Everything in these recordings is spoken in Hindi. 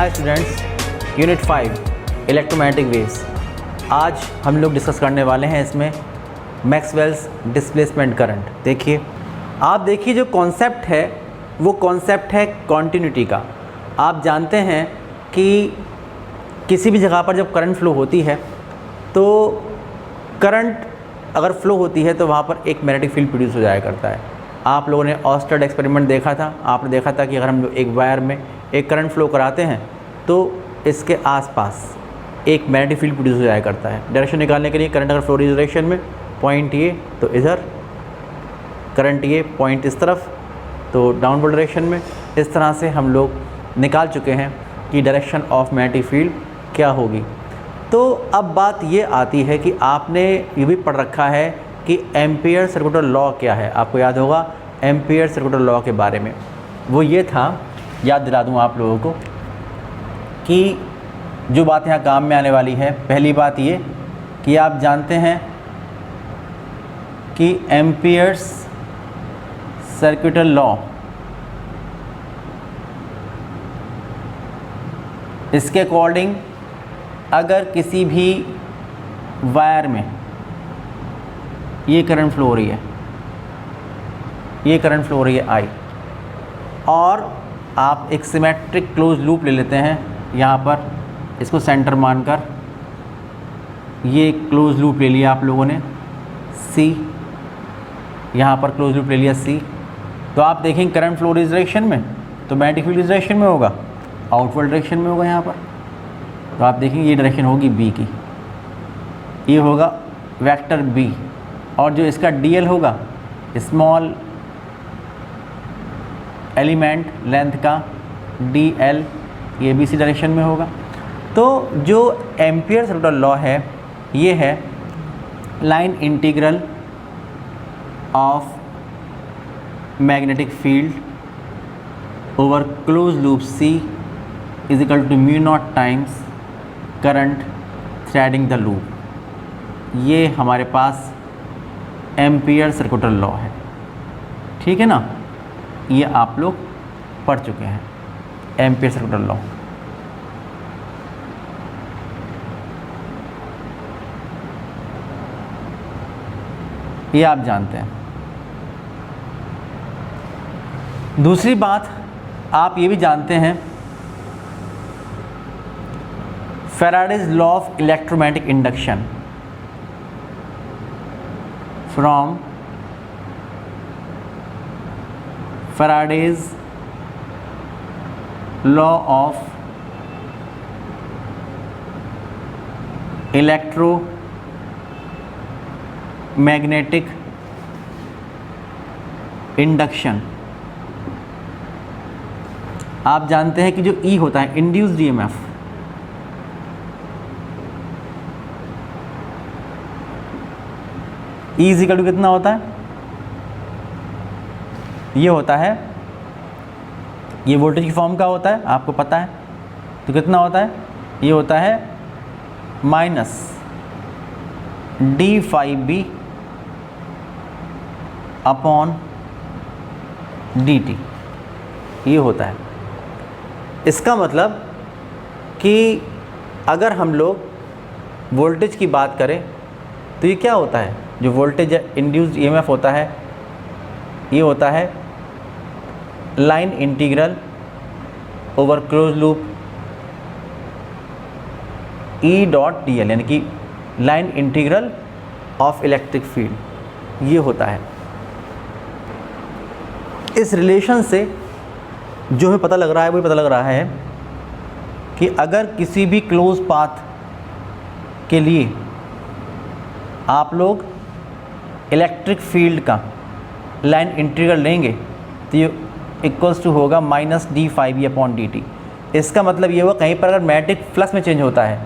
Hi students, unit 5 electromagnetic waves. आज हम लोग डिस्कस करने वाले हैं इसमें मैक्सवेल्स डिस्प्लेसमेंट करंट। आप देखिए जो कॉन्सेप्ट है वो कॉन्सेप्ट है कॉन्टिन्यूटी का। आप जानते हैं कि किसी भी जगह पर जब करंट फ्लो होती है तो करंट अगर फ्लो होती है तो वहाँ पर एक मैग्नेटिक फील्ड प्रोड्यूस हो जाया करता है। आप लोगों ने ऑस्टर्ड एक्सपेरिमेंट देखा था। आपने देखा था कि अगर हम लोग एक वायर में एक करंट फ्लो कराते हैं तो इसके आसपास एक मैग्नेटिक फील्ड प्रोड्यूस हो जाया करता है। डायरेक्शन निकालने के लिए करंट अगर फ्लो इस डायरेक्शन में, पॉइंट ये तो इधर, करंट ये पॉइंट इस तरफ तो डाउनवर्ड डायरेक्शन में। इस तरह से हम लोग निकाल चुके हैं कि डायरेक्शन ऑफ मैग्नेटिक फील्ड क्या होगी। तो अब बात ये आती है कि आपने ये भी पढ़ रखा है कि एम्पियर सर्कुलर लॉ क्या है। आपको याद होगा एम्पियर सर्कुलर लॉ के बारे में। वो ये था, याद दिला दूँ आप लोगों को कि जो बात यहाँ काम में आने वाली है। पहली बात ये कि आप जानते हैं कि एम्पियर्स सर्कुलर लॉ, इसके अकॉर्डिंग अगर किसी भी वायर में ये करंट फ्लो हो रही है, ये करंट फ्लो हो रही है आई, और आप एक सिमेट्रिक क्लोज लूप ले लेते हैं यहाँ पर, इसको सेंटर मानकर ये क्लोज लूप ले लिया आप लोगों ने सी, यहाँ पर क्लोज लूप ले लिया सी। तो आप देखेंगे करंट फ्लो इस डायरेक्शन में तो मैग्नेटिक फील्ड इस डायरेक्शन में होगा, आउटवर्ड डायरेक्शन में होगा यहाँ पर। तो आप देखेंगे ये डायरेक्शन होगी बी की, ये होगा वेक्टर बी, और जो इसका डीएल होगा स्मॉल एलिमेंट लेंथ का डीएल, ये बी सी डायरेक्शन में होगा। तो जो एम्पियर सर्कुलर लॉ है ये है line integral of magnetic field over close loop C is equal to mu naught times current threading the loop. ये हमारे पास एम्पियर सर्कुलर लॉ है, ठीक है ना। ये आप लोग पढ़ चुके हैं एम्पियर सर्कुलर लॉ। ये आप जानते हैं। दूसरी बात आप ये भी जानते हैं Faraday's law of electromagnetic induction. From Faraday's law of electromagnetic induction। आप जानते हैं कि जो E होता है induced EMF, E is equal to कितना होता है, ये होता है, ये वोल्टेज की फॉर्म का होता है आपको पता है। तो कितना होता है, ये होता है minus D phi B upon D T, ये होता है। इसका मतलब कि अगर हम लोग वोल्टेज की बात करें तो ये क्या होता है, जो वोल्टेज इंड्यूस्ड ईएमएफ होता है ये होता है line integral over close loop E dot D L, यानी कि line integral of electric field, ये होता है। इस रिलेशन से जो हमें पता लग रहा है वो पता लग रहा है कि अगर किसी भी क्लोज पाथ के लिए आप लोग इलेक्ट्रिक फील्ड का लाइन इंटीग्रल लेंगे तो ये इक्वल्स टू होगा minus D phi B upon D T. इसका मतलब ये हुआ कहीं पर अगर मैग्नेटिक फ्लक्स में चेंज होता है,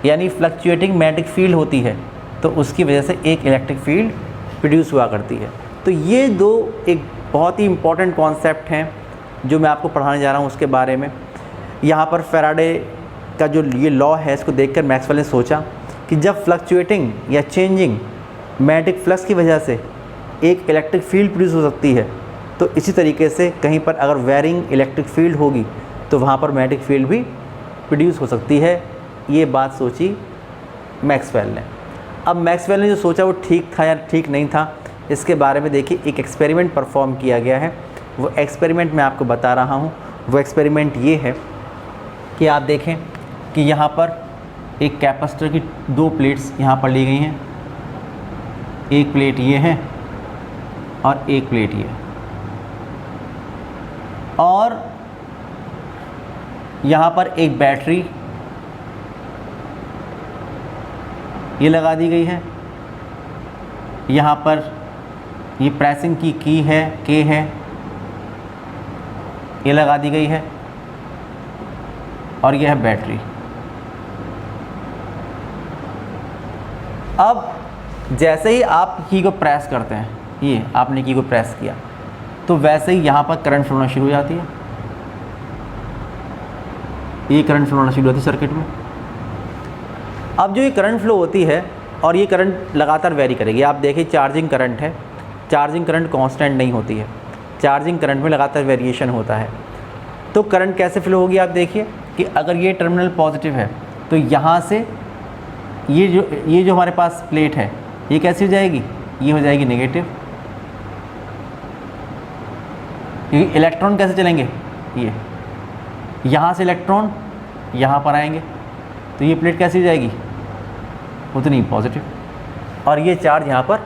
यानी फ्लक्चुएटिंग मैग्नेटिक फील्ड होती है, तो उसकी वजह से एक इलेक्ट्रिक फील्ड प्रोड्यूस हुआ करती है। तो ये दो एक बहुत ही इम्पॉर्टेंट कॉन्सेप्ट हैं जो मैं आपको पढ़ाने जा रहा हूँ उसके बारे में। यहाँ पर फैराडे का जो ये लॉ है इसको देखकर मैक्सवेल ने सोचा कि जब फ्लक्चुएटिंग या चेंजिंग मैग्नेटिक फ्लक्स की वजह से एक इलेक्ट्रिक फील्ड प्रोड्यूस हो सकती है, तो इसी तरीके से कहीं पर अगर वेरिंग इलेक्ट्रिक फील्ड होगी तो वहाँ पर मैग्नेटिक फील्ड भी प्रोड्यूस हो सकती है। ये बात सोची मैक्सवेल ने। अब मैक्सवेल ने जो सोचा वो ठीक था या ठीक नहीं था, इसके बारे में देखिए एक एक्सपेरिमेंट परफॉर्म किया गया है। वो एक्सपेरिमेंट मैं आपको बता रहा हूँ। वो एक्सपेरिमेंट ये है कि आप देखें कि यहाँ पर एक कैपेसिटर की 2 प्लेट्स यहाँ पर ली गई हैं। एक प्लेट ये है और एक प्लेट ये, और यहाँ पर एक बैटरी ये लगा दी गई है। यहाँ पर ये प्रेसिंग की है, के है, ये लगा दी गई है, और यह है बैटरी। अब जैसे ही आप की को प्रेस करते हैं, ये आपने की को प्रेस किया, तो वैसे ही यहाँ पर करंट फ्लो होना शुरू हो जाती है। ये करंट फ्लो होना शुरू होती है सर्किट में। अब जो ये करंट फ्लो होती है और ये करंट लगातार वेरी करेगी। आप देखिए चार्जिंग करंट है, चार्जिंग करंट कांस्टेंट नहीं होती है, चार्जिंग करंट में लगातार वेरिएशन होता है। तो करंट कैसे फ्लो होगी, आप देखिए कि अगर ये टर्मिनल पॉजिटिव है तो यहाँ से ये जो हमारे पास प्लेट है ये कैसी हो जाएगी, ये हो जाएगी नेगेटिव। क्योंकि इलेक्ट्रॉन कैसे चलेंगे, ये यहाँ से इलेक्ट्रॉन यहाँ पर आएंगे, तो ये प्लेट कैसी हो जाएगी, उतनी पॉजिटिव, और ये चार्ज यहाँ पर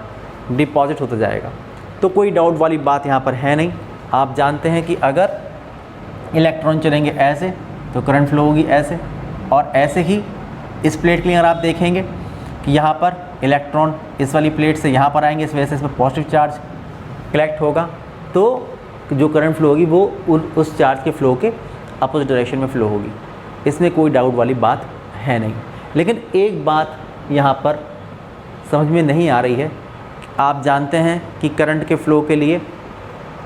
डिपॉजिट होता जाएगा। तो कोई डाउट वाली बात यहाँ पर है नहीं। आप जानते हैं कि अगर इलेक्ट्रॉन चलेंगे ऐसे तो करंट फ्लो होगी ऐसे, और ऐसे ही इस प्लेट के लिए अगर आप देखेंगे कि यहाँ पर इलेक्ट्रॉन इस वाली प्लेट से यहाँ पर आएंगे, इस वजह से इसमें पॉजिटिव चार्ज कलेक्ट होगा, तो जो करंट फ्लो होगी वो उस चार्ज के फ्लो के अपोजिट डायरेक्शन में फ्लो होगी। इसमें कोई डाउट वाली बात है नहीं। लेकिन एक बात यहाँ पर समझ में नहीं आ रही है। आप जानते हैं कि करंट के फ़्लो के लिए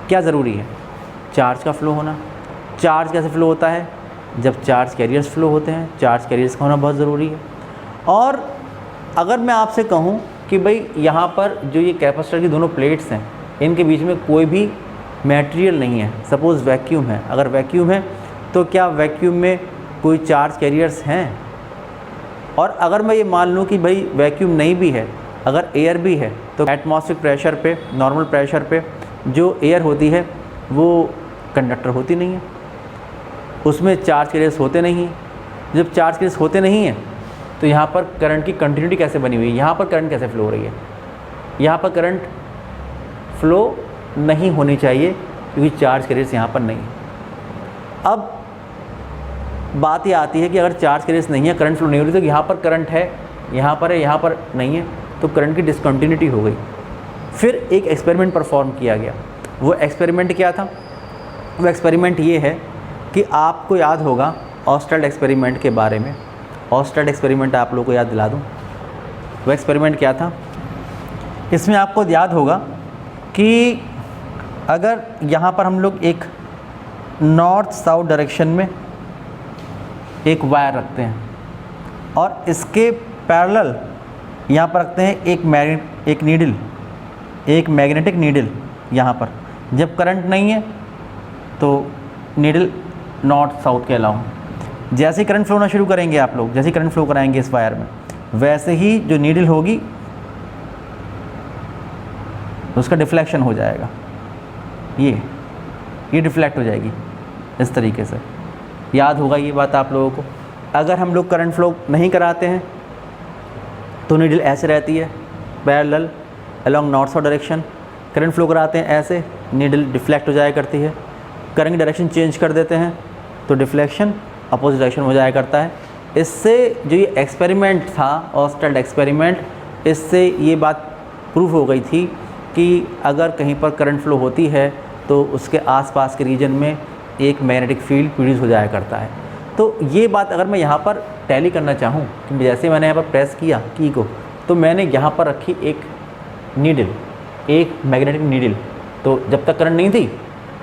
क्या ज़रूरी है, चार्ज का फ़्लो होना। चार्ज कैसे फ़्लो होता है, जब चार्ज कैरियर्स फ़्लो होते हैं, चार्ज कैरियर्स का होना बहुत ज़रूरी है। और अगर मैं आपसे कहूँ कि भाई यहाँ पर जो ये कैपेसिटर की दोनों प्लेट्स हैं, इनके बीच में कोई भी मटेरियल नहीं है, सपोज़ वैक्यूम है, अगर वैक्यूम है तो क्या वैक्यूम में कोई चार्ज कैरियर्स हैं? और अगर मैं ये मान लूँ कि भाई वैक्यूम नहीं भी है, अगर एयर भी है, तो एटमॉस्फेरिक प्रेशर पे, नॉर्मल प्रेशर पे जो एयर होती है वो कंडक्टर होती नहीं है, उसमें चार्ज कैरियर्स होते नहीं हैं। जब चार्ज कैरियर्स होते नहीं हैं तो यहाँ पर करंट की कंटिन्यूटी कैसे बनी हुई है, यहाँ पर करंट कैसे फ्लो हो रही है? यहाँ पर करंट फ्लो नहीं होनी चाहिए क्योंकि चार्ज कैरियर्स यहाँ पर नहीं है। अब बात ये आती है कि अगर चार्ज कैरियर्स नहीं है, करंट फ्लो नहीं हो रही, तो यहाँ पर करंट है, यहाँ पर है, यहाँ पर नहीं है, तो करंट की डिसकंटिन्यूटी हो गई। फिर एक एक्सपेरिमेंट परफॉर्म किया गया। वो एक्सपेरिमेंट क्या था? वो एक्सपेरिमेंट ये है कि आपको याद होगा ऑस्टेल्ड एक्सपेरिमेंट के बारे में। ऑस्टेल्ड एक्सपेरिमेंट आप लोगों को याद दिला दूँ। वो एक्सपेरिमेंट क्या था? इसमें आपको याद होगा कि अगर यहाँ पर हम लोग एक नॉर्थ साउथ डायरेक्शन में एक वायर रखते हैं और इसके पैरेलल यहाँ पर रखते हैं एक मैग्नेटिक नीडल यहाँ पर। जब करंट नहीं है तो नीडल नॉर्थ साउथ के अलाउ, जैसे ही करंट फ्लो होना शुरू करेंगे आप लोग, जैसे ही करंट फ्लो कराएंगे इस वायर में, वैसे ही जो नीडल होगी उसका डिफ्लेक्शन हो जाएगा, ये डिफ्लेक्ट हो जाएगी इस तरीके से। याद होगा ये बात आप लोगों को। अगर हम लोग करंट फ्लो नहीं कराते हैं तो नीडल ऐसे रहती है parallel along north south direction. Current flow कराते हैं ऐसे, नीडल डिफ्लेक्ट हो जाया करती है। करंट की डायरेक्शन चेंज कर देते हैं तो डिफ्लेक्शन अपोजिट डायरेक्शन हो जाया करता है। इससे जो ये एक्सपेरिमेंट था, ऑस्टेल्ड एक्सपेरिमेंट, इससे ये बात प्रूफ हो गई थी कि अगर कहीं पर करंट फ्लो होती है तो उसके आसपास के रीजन में एक मैग्नेटिक फील्ड प्रोड्यूस हो जाया करता है। तो ये बात अगर मैं यहाँ पर टैली करना चाहूँ कि जैसे मैंने यहाँ पर प्रेस किया की को, तो मैंने यहाँ पर रखी एक नीडल, एक मैग्नेटिक नीडल। तो जब तक करंट नहीं थी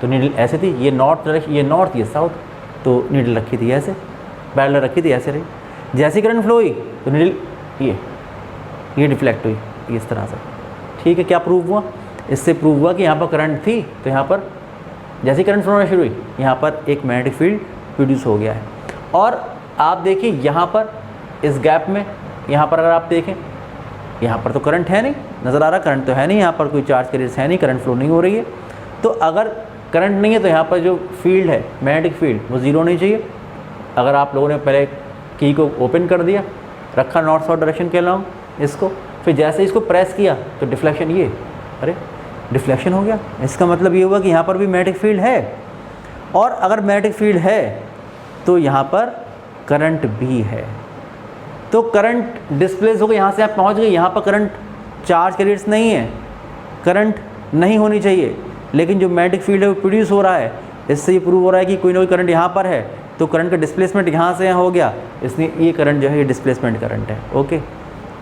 तो नीडल ऐसे थी, ये नॉर्थ डायरेक्शन, ये नॉर्थ, ये साउथ, तो नीडल रखी थी ऐसे, पैरेलल रखी थी, ऐसे रही। जैसे करंट फ्लो हुई तो नीडल ये डिफ्लेक्ट हुई इस तरह से। ठीक है, क्या प्रूव हुआ? इससे प्रूव हुआ कि यहाँ पर करंट थी तो यहाँ पर जैसे करंट फ्लो होना शुरू हुई, यहाँ पर एक मैग्नेटिक फील्ड प्रोड्यूस हो गया है। और आप देखिए यहाँ पर इस गैप में, यहाँ पर अगर आप देखें, यहाँ पर तो करंट है नहीं, नज़र आ रहा करंट तो है नहीं, यहाँ पर कोई चार्ज कैरियर्स है नहीं, करंट फ्लो नहीं हो रही है। तो अगर करंट नहीं है तो यहाँ पर जो फील्ड है, मैग्नेटिक फील्ड, वो ज़ीरो होनी चाहिए। अगर आप लोगों ने पहले की को ओपन कर दिया, रखा नॉर्थ साउथ डायरेक्शन के अलॉन्ग इसको, फिर जैसे इसको प्रेस किया तो डिफ्लेक्शन, ये अरे डिफ्लेक्शन हो गया। इसका मतलब ये हुआ कि यहाँ पर भी मैग्नेटिक फील्ड है, और अगर मैग्नेटिक फील्ड है तो यहाँ पर करंट भी है। तो करंट डिस्प्लेस हो गया, यहाँ से आप पहुँच गए, यहाँ पर करंट चार्ज कैरियर्स नहीं है, करंट नहीं होनी चाहिए, लेकिन जो मैग्नेटिक फील्ड है वो प्रोड्यूस हो रहा है। इससे ये प्रूव हो रहा है कि कोई ना कोई करंट यहाँ पर है, तो करंट का डिस्प्लेसमेंट यहाँ से यहाँ हो गया, इसलिए ये करंट जो है ये डिस्प्लेसमेंट करंट है। ओके,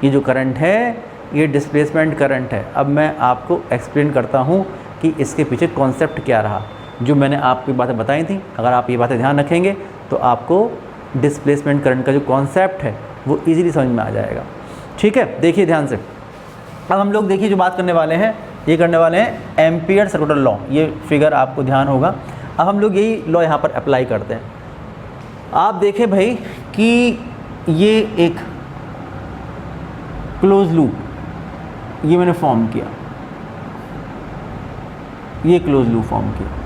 ये जो करंट है ये डिस्प्लेसमेंट करंट है। अब मैं आपको एक्सप्लेन करता हूँ कि इसके पीछे कॉन्सेप्ट क्या रहा, जो मैंने आपकी बातें बताई थी। अगर आप ये बातें ध्यान रखेंगे तो आपको डिस्प्लेसमेंट करंट का जो कॉन्सेप्ट है वो इजीली समझ में आ जाएगा। ठीक है, देखिए ध्यान से। अब हम लोग देखिए जो बात करने वाले हैं, ये करने वाले हैं एम्पियर सर्कुलर लॉ। ये फिगर आपको ध्यान होगा। अब हम लोग यही लॉ यहाँ पर अप्लाई करते हैं। आप देखें भाई कि ये एक क्लोज लूप ये मैंने फॉर्म किया, ये क्लोज लूप फॉर्म किया।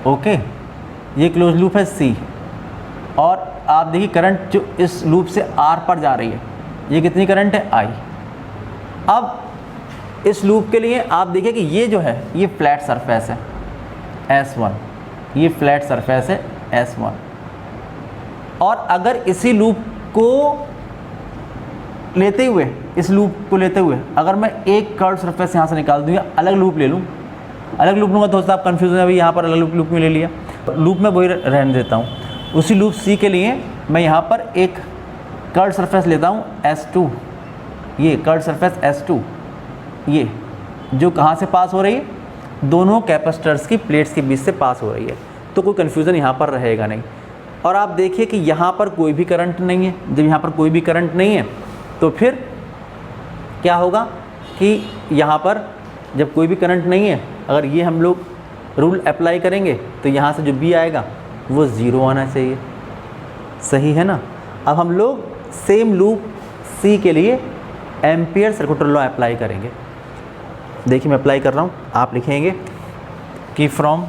ओके, ये क्लोज लूप है सी, और आप देखिए करंट जो इस लूप से आर पर जा रही है, ये कितनी करंट है, आई। अब इस लूप के लिए आप देखिए कि ये जो है ये फ्लैट सरफेस है S1, ये फ्लैट सरफेस है S1, और अगर इसी लूप को लेते हुए, इस लूप को लेते हुए अगर मैं एक कर्व सरफेस यहाँ से निकाल दूँ या अलग लूप ले लूँ, अलग लूप लूँगा तो आप कन्फ्यूज है, अभी यहाँ पर अलग लूप में ले लिया, लूप में वही रहने देता हूँ। उसी लूप C के लिए मैं यहाँ पर एक कर्व सरफेस लेता हूँ S2, ये कर्व सरफेस S2, ये जो कहाँ से पास हो रही है, दोनों कैपेसिटर्स की प्लेट्स के बीच से पास हो रही है, तो कोई कन्फ्यूज़न यहाँ पर रहेगा नहीं। और आप देखिए कि यहाँ पर कोई भी करंट नहीं है। जब यहाँ पर कोई भी करंट नहीं है तो फिर क्या होगा कि यहाँ पर जब कोई भी करंट नहीं है, अगर ये हम लोग रूल अप्लाई करेंगे तो यहाँ से जो B आएगा वो ज़ीरो आना चाहिए, सही है ना। अब हम लोग सेम लूप C के लिए एम्पियर सर्कुलर लॉ अप्लाई करेंगे। देखिए मैं अप्लाई कर रहा हूँ, आप लिखेंगे कि from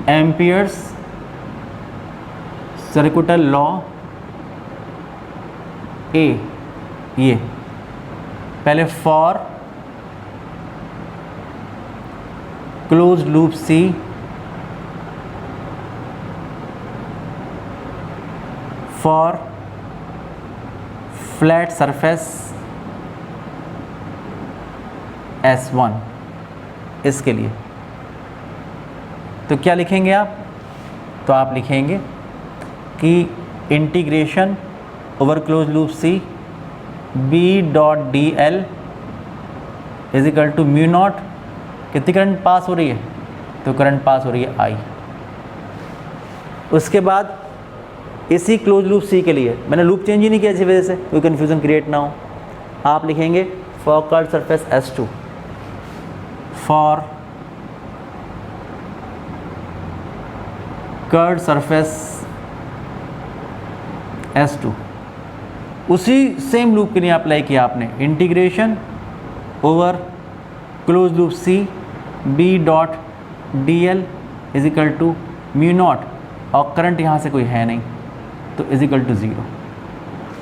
Ampere's circular law A, ये पहले for close loop C for flat surface S1, इसके लिए तो क्या लिखेंगे आप, तो आप लिखेंगे कि integration over close loop C B.dl is equal to mu naught, कितनी करंट पास हो रही है, तो करंट पास हो रही है I। उसके बाद इसी क्लोज लूप सी के लिए मैंने लूप चेंज ही नहीं किया, इसी वजह से कोई कन्फ्यूज़न क्रिएट ना हो। आप लिखेंगे for curve surface S2, for curve surface S2, उसी सेम लूप के लिए अप्लाई किया आपने integration over close loop C B.dl is equal to mu naught, और करंट यहाँ से कोई है नहीं तो इज इक्वल टू ज़ीरो।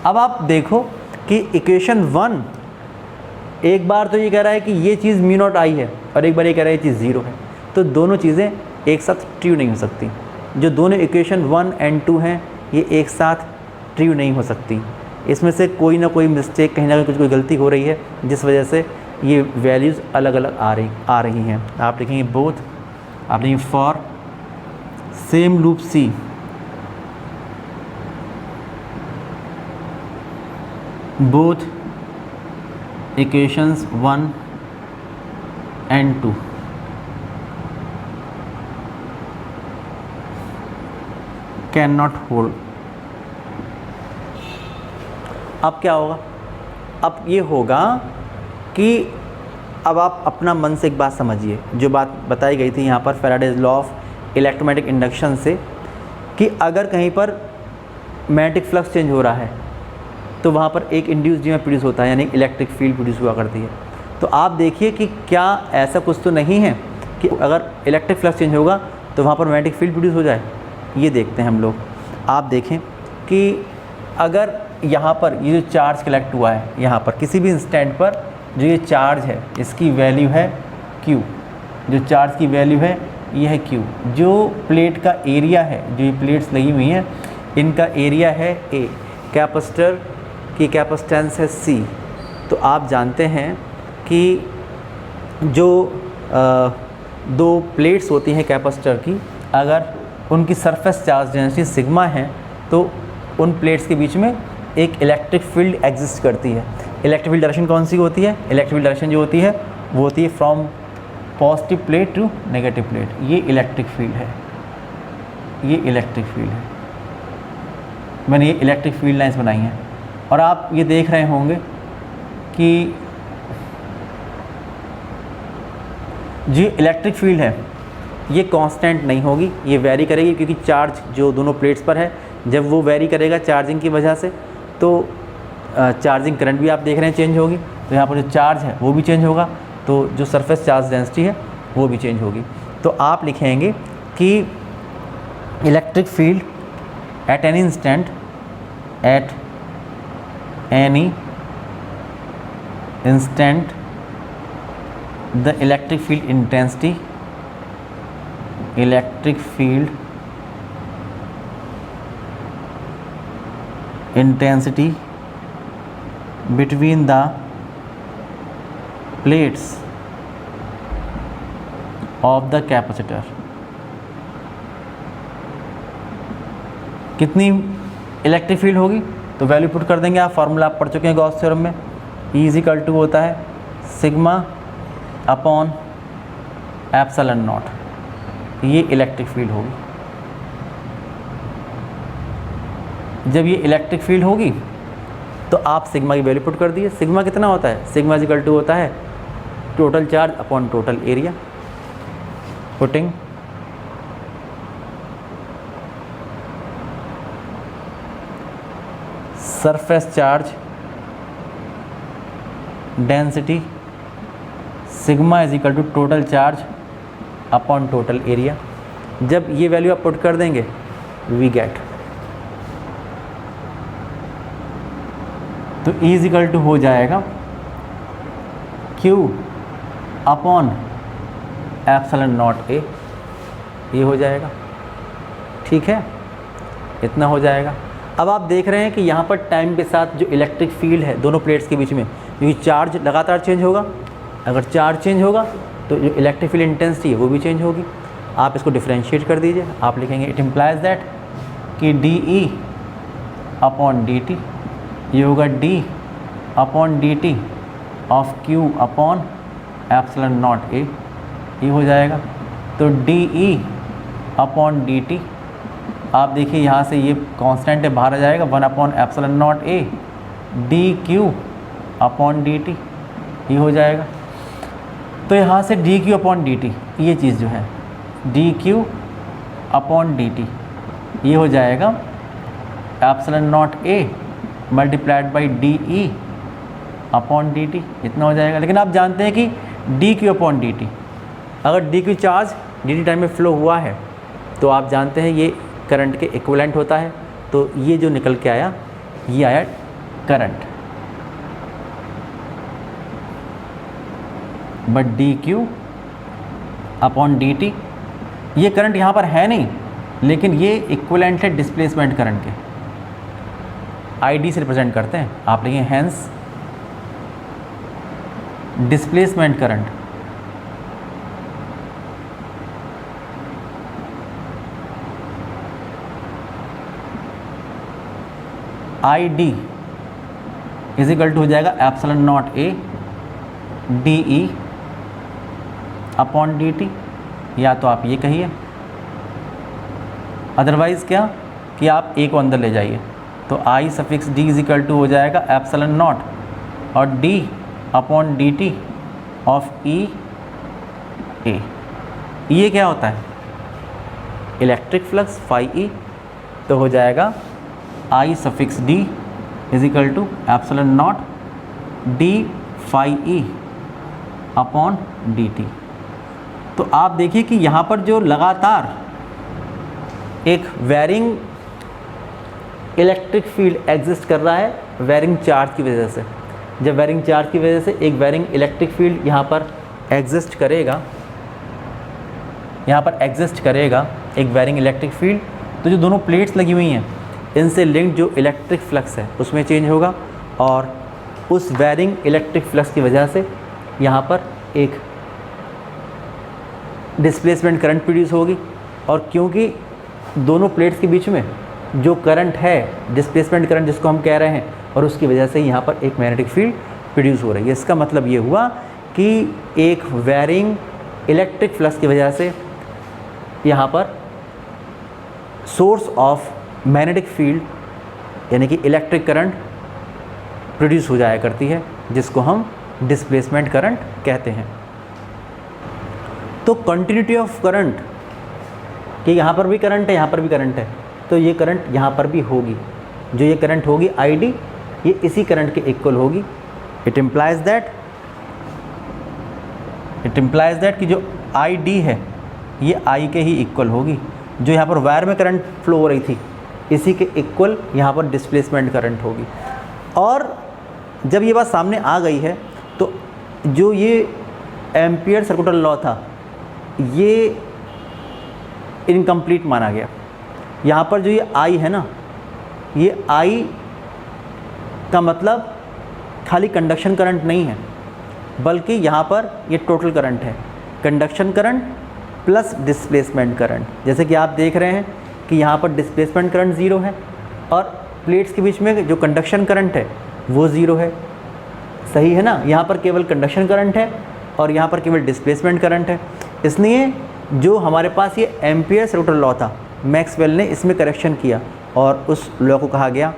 अब आप देखो कि इक्वेशन 1 एक बार तो ये कह रहा है कि ये चीज़ म्यू नॉट आई है, और एक बार ये कह रहा है ये चीज़ ज़ीरो है, तो दोनों चीज़ें एक साथ ट्रू नहीं हो सकती। जो दोनों इक्वेशन 1 एंड 2 हैं ये एक साथ ट्रू नहीं हो सकती। इसमें से कोई ना कोई मिस्टेक, कहीं ना कहीं कुछ कोई गलती हो रही है, जिस वजह से ये वैल्यूज़ अलग अलग आ रही हैं। आप लिखेंगे बोथ, आप लिखेंगे for same loop C both equations 1 and 2 can not hold. अब क्या होगा? अब ये होगा कि अब आप अपना मन से एक बात समझिए, जो बात बताई गई थी यहाँ पर Faraday's law of electromagnetic induction से, कि अगर कहीं पर मैग्नेटिक फ्लक्स चेंज हो रहा है तो वहाँ पर एक इंड्यूस्ड ईएमएफ प्रोड्यूस होता है, यानी इलेक्ट्रिक फील्ड प्रोड्यूस हुआ करती है। तो आप देखिए कि क्या ऐसा कुछ तो नहीं है कि अगर इलेक्ट्रिक फ्लक्स चेंज होगा तो वहाँ पर मैग्नेटिक फील्ड प्रोड्यूस हो जाए। ये देखते हैं हम लोग। आप देखें कि अगर यहाँ पर ये जो चार्ज कलेक्ट हुआ है, यहाँ पर किसी भी इंस्टेंट पर जो ये चार्ज है इसकी वैल्यू है Q, जो चार्ज की वैल्यू है ये है Q। जो प्लेट का एरिया है, जो ये प्लेट्स लगी हुई हैं इनका एरिया है A, कैपेसिटर की कैपेसिटेंस है C। तो आप जानते हैं कि जो दो प्लेट्स होती हैं कैपेसिटर की, अगर उनकी सरफेस चार्ज डेंसिटी सिग्मा है तो उन प्लेट्स के बीच में एक इलेक्ट्रिक फील्ड एग्जिस्ट करती है। इलेक्ट्रिक फील्ड डायरेक्शन कौन सी होती है? इलेक्ट्रिक फील्ड डायरेक्शन जो होती है वो होती है from positive plate to negative plate. ये इलेक्ट्रिक फील्ड है, ये इलेक्ट्रिक फील्ड है। मैंने ये इलेक्ट्रिक फील्ड लाइंस बनाई हैं और आप ये देख रहे होंगे कि जो इलेक्ट्रिक फील्ड है ये कांस्टेंट नहीं होगी, ये वेरी करेगी, क्योंकि चार्ज जो दोनों प्लेट्स पर है जब वो वेरी करेगा चार्जिंग की वजह से तो चार्जिंग करंट भी आप देख रहे हैं चेंज होगी। तो यहाँ पर जो चार्ज है वो भी चेंज होगा, तो जो सरफेस चार्ज डेंसिटी है वो भी चेंज होगी। तो आप लिखेंगे कि electric field at any instant, at any instant the electric field intensity, electric field intensity between the plates of the capacitor। कितनी इलेक्ट्रिक फील्ड होगी? तो वैल्यू पुट कर देंगे। आप फार्मूला आप पढ़ चुके हैं गॉस थ्योरम में, E इज इक्वल टू होता है सिग्मा अपॉन एप्सिलॉन नॉट। ये इलेक्ट्रिक फील्ड होगी। जब ये इलेक्ट्रिक फील्ड होगी तो आप सिग्मा की वैल्यू पुट कर दिए। सिग्मा कितना होता है? सिग्मा इज इक्वल टू होता है total charge upon total area. Putting surface charge density sigma is equal to total charge upon total area. जब ये वैल्यू आप पुट कर देंगे वी गेट, तो E इज इक्वल टू हो जाएगा Q upon epsilon naught A। ये हो जाएगा, ठीक है, इतना हो जाएगा। अब आप देख रहे हैं कि यहाँ पर टाइम के साथ जो इलेक्ट्रिक फील्ड है दोनों प्लेट्स के बीच में, क्योंकि चार्ज लगातार चेंज होगा, अगर चार्ज चेंज होगा तो जो इलेक्ट्रिक फील्ड इंटेंसिटी है वो भी चेंज होगी। आप इसको डिफरेंशिएट कर दीजिए। आप लिखेंगे इट इम्प्लाइज दैट कि D E upon D T, ये होगा D upon D T of Q upon epsilon naught ए। ये हो जाएगा। तो D E upon D T, आप देखिए यहाँ से ये कांस्टेंट है, बाहर आ जाएगा, 1 upon epsilon naught A D Q upon D T. ये हो जाएगा। तो यहाँ से D Q upon D T, ये चीज़ जो है D Q upon D T, ये हो जाएगा epsilon naught A multiplied by D E upon D T, इतना हो जाएगा। लेकिन आप जानते हैं कि D Q upon D T, अगर D Q charge D T time में फ़्लो हुआ है तो आप जानते हैं ये करंट के इक्विवेलेंट होता है। तो ये जो निकल के आया ये आया current. But D Q upon D T, ये करंट यहाँ पर है नहीं, लेकिन ये इक्विवेलेंट है डिस्प्लेसमेंट करंट के, आई डी से रिप्रेजेंट करते हैं। आप लिखिए hence displacement current I D is equal to हो जाएगा epsilon naught A D E upon D T, या तो आप ये कहिए, अदरवाइज़ क्या कि आप ए को अंदर ले जाइए, तो I suffix D is equal to हो जाएगा एप्सिलॉन नॉट और D upon D T of E A. ये क्या होता है? इलेक्ट्रिक फ्लक्स फाई ई, तो हो जाएगा I suffix D is equal to epsilon naught D phi E upon D T. तो आप देखिए कि यहाँ पर जो लगातार एक वेरिंग इलेक्ट्रिक फील्ड एग्जिस्ट कर रहा है वेरिंग चार्ज की वजह से। जब वेरिंग चार्ज की वजह से एक वेरिंग इलेक्ट्रिक फील्ड यहाँ पर एग्जिस्ट करेगा, एक वेरिंग इलेक्ट्रिक फील्ड, तो जो दोनों प्लेट्स लगी हुई हैं इनसे लिंक्ड जो इलेक्ट्रिक फ्लक्स है उसमें चेंज होगा और उस वेरिंग इलेक्ट्रिक फ्लक्स की वजह से यहाँ पर एक डिस्प्लेसमेंट करंट प्रोड्यूस होगी। और क्योंकि दोनों प्लेट्स के बीच में जो करंट है, डिस्प्लेसमेंट करंट जिसको हम कह रहे हैं, और उसकी वजह से यहाँ पर एक मैग्नेटिक फील्ड प्रोड्यूस हो रही है। इसका मतलब ये हुआ कि एक वेरिंग इलेक्ट्रिक फ्लक्स की वजह से यहाँ पर सोर्स ऑफ मैग्नेटिक फील्ड यानी कि इलेक्ट्रिक करंट प्रोड्यूस हो जाया करती है, जिसको हम डिस्प्लेसमेंट करंट कहते हैं। तो कंटिन्यूटी ऑफ करंट कि यहाँ पर भी करंट है, यहाँ पर भी करंट है, तो ये करंट यहाँ पर भी होगी। जो ये करंट होगी आई डी, ये इसी करंट के इक्वल होगी। इट इम्प्लाइज दैट कि जो आई डी है ये आई के ही इक्वल होगी। जो यहाँ पर वायर में करंट फ्लो हो रही थी इसी के इक्वल यहाँ पर डिस्प्लेसमेंट करंट होगी। और जब ये बात सामने आ गई है तो जो ये एम्पियर सर्कुलर लॉ था ये इनकम्प्लीट माना गया। यहाँ पर जो ये आई है ना, ये आई का मतलब खाली कंडक्शन करंट नहीं है, बल्कि यहाँ पर ये टोटल करंट है, conduction current plus displacement current. जैसे कि आप देख रहे हैं कि यहाँ पर डिस्प्लेसमेंट करंट ज़ीरो है और प्लेट्स के बीच में जो कंडक्शन करंट है वो ज़ीरो है, सही है ना। यहाँ पर केवल कंडक्शन करंट है और यहाँ पर केवल डिस्प्लेसमेंट करंट है। इसलिए जो हमारे पास ये एम्पियर सर्कुलर लॉ था, मैक्सवेल ने इसमें करेक्शन किया और उस लॉ को कहा गया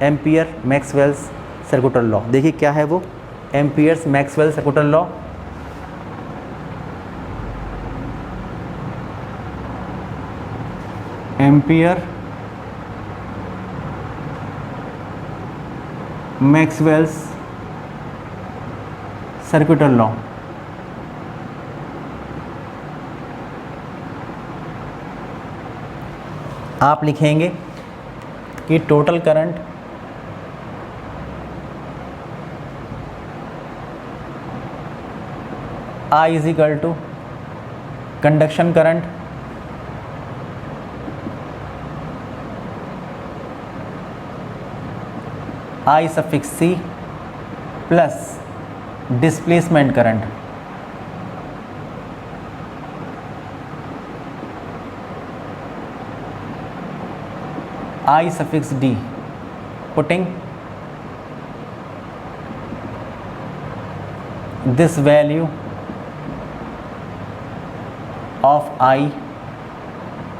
एम्पियर मैक्सवेल्स सर्कुलर लॉ। देखिए क्या है वो Ampere's Maxwell circular law. Ampere Maxwell's circular law. आप लिखेंगे कि total current I is equal to conduction current I suffix C plus displacement current I suffix D, putting this value of I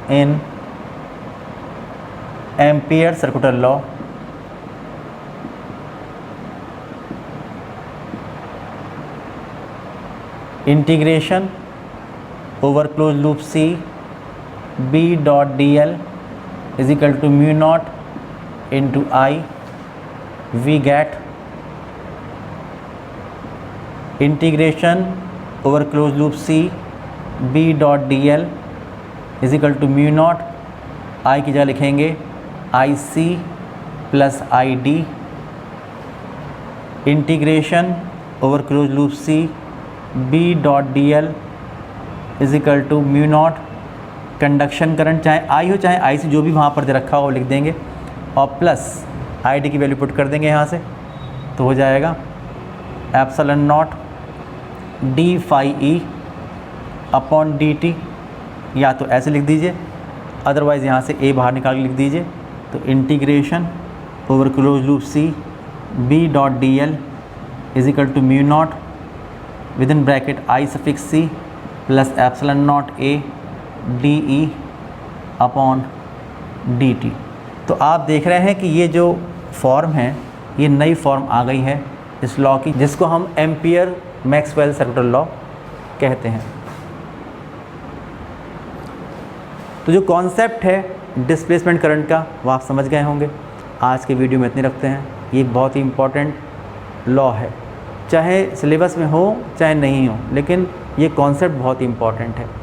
in Ampere circular law integration over closed loop C B dot dl is equal to mu naught into I. We get integration over closed loop C B dot dl is equal to mu naught I की जगह लिखेंगे IC plus ID integration over close loop C B dot DL is equal to mu naught conduction current चाहे I हो चाहे IC जो भी वहाँ पर दे रखा हो वो लिख देंगे और प्लस ID की वैल्यू पुट कर देंगे यहाँ से, तो हो जाएगा epsilon naught D phi E upon DT, या तो ऐसे लिख दीजिए अदरवाइज़ यहाँ से A बाहर निकाल के लिख दीजिए। तो integration over close loop C B dot DL is equal to mu naught within bracket I suffix C plus epsilon naught A DE upon DT। तो आप देख रहे हैं कि ये जो फॉर्म है ये नई फॉर्म आ गई है इस लॉ की, जिसको हम एम्पियर मैक्सवेल सर्कुलर लॉ कहते हैं। तो जो कॉन्सेप्ट है डिस्प्लेसमेंट करंट का वो आप समझ गए होंगे। आज के वीडियो में इतने रखते हैं। ये बहुत ही इम्पॉर्टेंट लॉ है, चाहे सिलेबस में हो चाहे नहीं हो, लेकिन ये कॉन्सेप्ट बहुत ही इम्पॉर्टेंट है।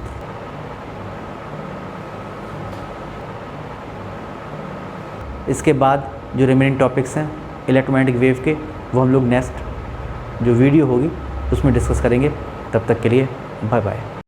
इसके बाद जो रिमेनिंग टॉपिक्स हैं इलेक्ट्रोमैग्नेटिक वेव के, वो हम लोग नेक्स्ट जो वीडियो होगी उसमें डिस्कस करेंगे। तब तक के लिए बाय बाय।